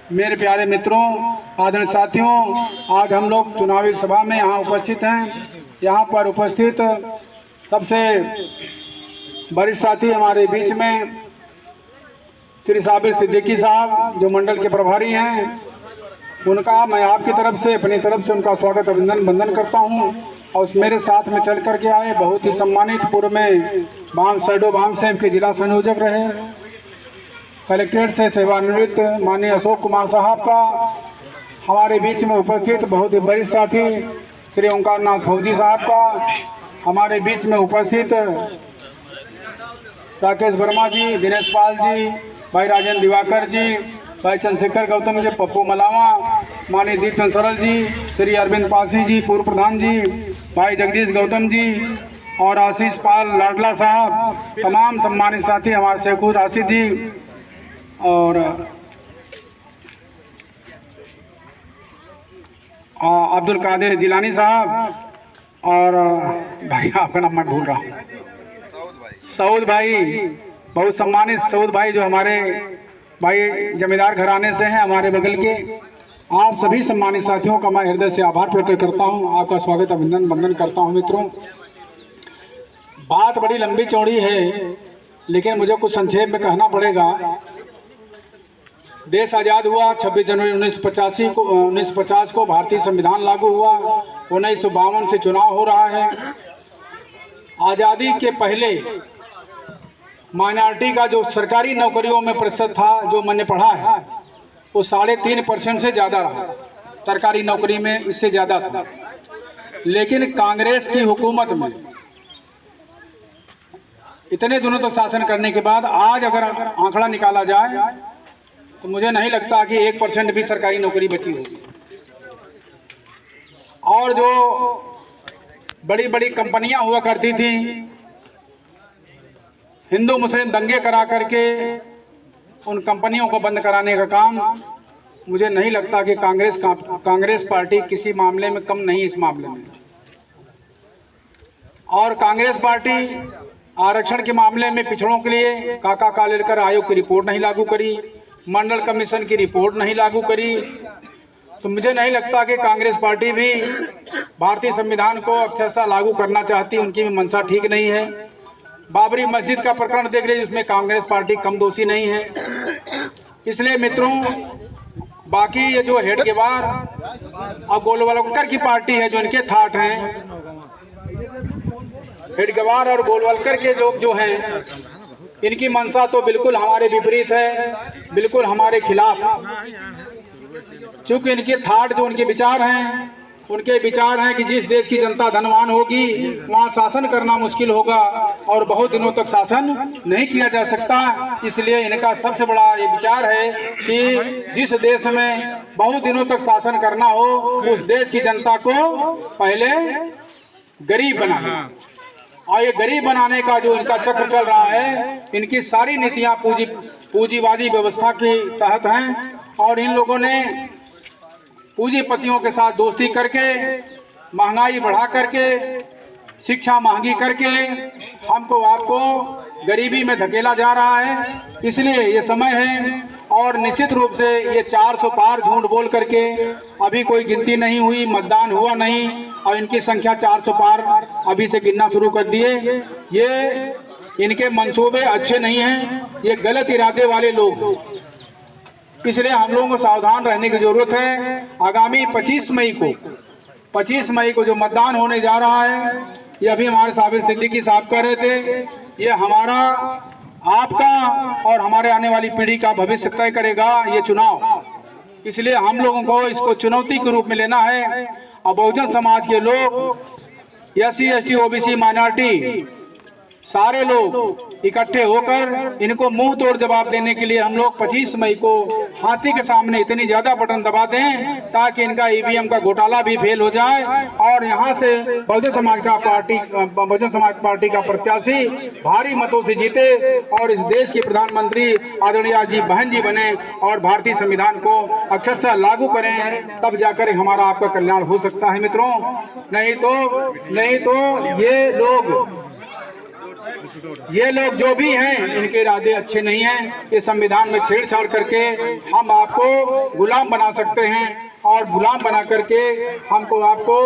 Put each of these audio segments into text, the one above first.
मेरे प्यारे मित्रों, आदरणीय साथियों, आज हम लोग चुनावी सभा में यहाँ उपस्थित हैं। यहाँ पर उपस्थित सबसे वरिष्ठ साथी हमारे बीच में श्री साबिर सिद्दीकी साहब, जो मंडल के प्रभारी हैं, उनका मैं आपकी तरफ से, अपनी तरफ से उनका स्वागत अभिनंदन वंदन करता हूँ। और मेरे साथ में चल करके आए बहुत ही सम्मानित, पूर्व में शैडो बाम सेव के जिला संयोजक रहे, कलेक्ट्रेट से सेवानिवृत्त माननीय अशोक कुमार साहब का हमारे बीच में उपस्थित बहुत ही वरिष्ठ साथी श्री ओंकार नाथ फौजी साहब का हमारे बीच में उपस्थित राकेश वर्मा जी, दिनेश पाल जी, भाई राजेंद्र दिवाकर जी, भाई चंद्रशेखर गौतम जी, पप्पू मलावा, माननीय दीप चंद सरल जी, श्री अरविंद पासी जी, पूर्व प्रधान जी, भाई जगदीश गौतम जी और आशीष पाल लाडला साहब, तमाम सम्मानित साथी, हमारे शेखुर राशिद जी और अब्दुल कादिर जिलानी साहब और भाई आपका नाम मैं भूल रहा हूँ, सऊद भाई, बहुत सम्मानित सऊद भाई, जो हमारे भाई जमींदार घराने से हैं, हमारे बगल के। आप सभी सम्मानित साथियों का मैं हृदय से आभार प्रकट करता हूं, आपका स्वागत अभिनंदन वंदन करता हूं। मित्रों, बात बड़ी लंबी चौड़ी है, लेकिन मुझे कुछ संक्षेप में कहना पड़ेगा। देश आज़ाद हुआ 26 जनवरी 1950 को भारतीय संविधान लागू हुआ। 1952 से चुनाव हो रहा है। आज़ादी के पहले माइनॉरिटी का जो सरकारी नौकरियों में प्रतिशत था, जो मैंने पढ़ा है, वो 3.5% से ज़्यादा रहा। सरकारी नौकरी में इससे ज़्यादा था। लेकिन कांग्रेस की हुकूमत में इतने दिनों तक शासन करने के बाद आज अगर आंकड़ा निकाला जाए तो मुझे नहीं लगता कि 1% भी सरकारी नौकरी बची होगी। और जो बड़ी बड़ी कंपनियां हुआ करती थी, हिंदू मुस्लिम दंगे करा करके उन कंपनियों को बंद कराने का काम, मुझे नहीं लगता कि कांग्रेस पार्टी किसी मामले में कम नहीं इस मामले में। और कांग्रेस पार्टी आरक्षण के मामले में पिछड़ों के लिए काका कालेलकर आयोग की रिपोर्ट नहीं लागू करी, मंडल कमीशन की रिपोर्ट नहीं लागू करी। तो मुझे नहीं लगता कि कांग्रेस पार्टी भी भारतीय संविधान को अक्षरशः लागू करना चाहती, उनकी भी मंशा ठीक नहीं है। बाबरी मस्जिद का प्रकरण देख रहे, जिसमें कांग्रेस पार्टी कम दोषी नहीं है। इसलिए मित्रों, बाकी ये जो हेडगेवार और गोलवलकर की पार्टी है, जो इनके थाट हैं, हेडगेवार और गोलवलकर के लोग जो हैं, इनकी मंशा तो बिल्कुल हमारे विपरीत है, बिल्कुल हमारे खिलाफ। चूँकि इनके थाट, जो उनके विचार हैं, उनके विचार हैं कि जिस देश की जनता धनवान होगी वहाँ शासन करना मुश्किल होगा और बहुत दिनों तक शासन नहीं किया जा सकता। इसलिए इनका सबसे बड़ा ये विचार है कि जिस देश में बहुत दिनों तक शासन करना हो, उस देश की जनता को पहले गरीब बनाना। और ये गरीब बनाने का जो इनका चक्र चल रहा है, इनकी सारी नीतियाँ पूंजीवादी व्यवस्था के तहत हैं। और इन लोगों ने पूंजीपतियों के साथ दोस्ती करके, महंगाई बढ़ा करके, शिक्षा महंगी करके हमको आपको गरीबी में धकेला जा रहा है। इसलिए ये समय है, और निश्चित रूप से ये 400 पार झूठ बोल करके, अभी कोई गिनती नहीं हुई, मतदान हुआ नहीं, और इनकी संख्या 400 पार अभी से गिनना शुरू कर दिए। ये इनके मंसूबे अच्छे नहीं हैं, ये गलत इरादे वाले लोग। इसलिए हम लोगों को सावधान रहने की जरूरत है। आगामी 25 मई को जो मतदान होने जा रहा है, ये अभी हमारे साबिर सिद्दीकी साहब कह रहे थे, ये हमारा, आपका और हमारे आने वाली पीढ़ी का भविष्य तय करेगा ये चुनाव। इसलिए हम लोगों को इसको चुनौती के रूप में लेना है। और बहुजन समाज के लोग, SC ST OBC माइनॉरिटी, सारे लोग इकट्ठे होकर इनको मुंह तोड़ जवाब देने के लिए हम लोग 25 मई को हाथी के सामने इतनी ज्यादा बटन दबा दें ताकि इनका EVM का घोटाला भी फेल हो जाए और यहाँ से बहुजन समाज पार्टी का प्रत्याशी भारी मतों से जीते और इस देश के प्रधानमंत्री आदरणीय जी बहन जी बने और भारतीय संविधान को अक्षरशः लागू करें, तब जाकर हमारा आपका कल्याण हो सकता है मित्रों। नहीं तो ये लोग ये लोग जो भी हैं इनके इरादे अच्छे नहीं हैं। ये संविधान में छेड़छाड़ करके हम आपको गुलाम बना सकते हैं और गुलाम बना करके हमको आपको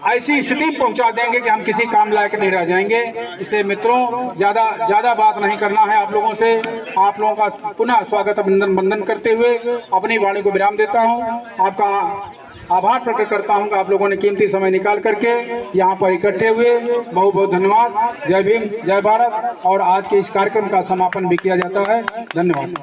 ऐसी स्थिति पहुंचा देंगे कि हम किसी काम लायक नहीं रह जाएंगे। इसलिए मित्रों, ज़्यादा बात नहीं करना है आप लोगों से। आप लोगों का पुनः स्वागत अभिनंदन वंदन करते हुए अपनी वाणी को विराम देता हूं। आपका आभार प्रकट करता हूं कि आप लोगों ने कीमती समय निकाल करके यहाँ पर इकट्ठे हुए। बहुत बहुत धन्यवाद। जय भीम, जय भारत। और आज के इस कार्यक्रम का समापन भी किया जाता है। धन्यवाद।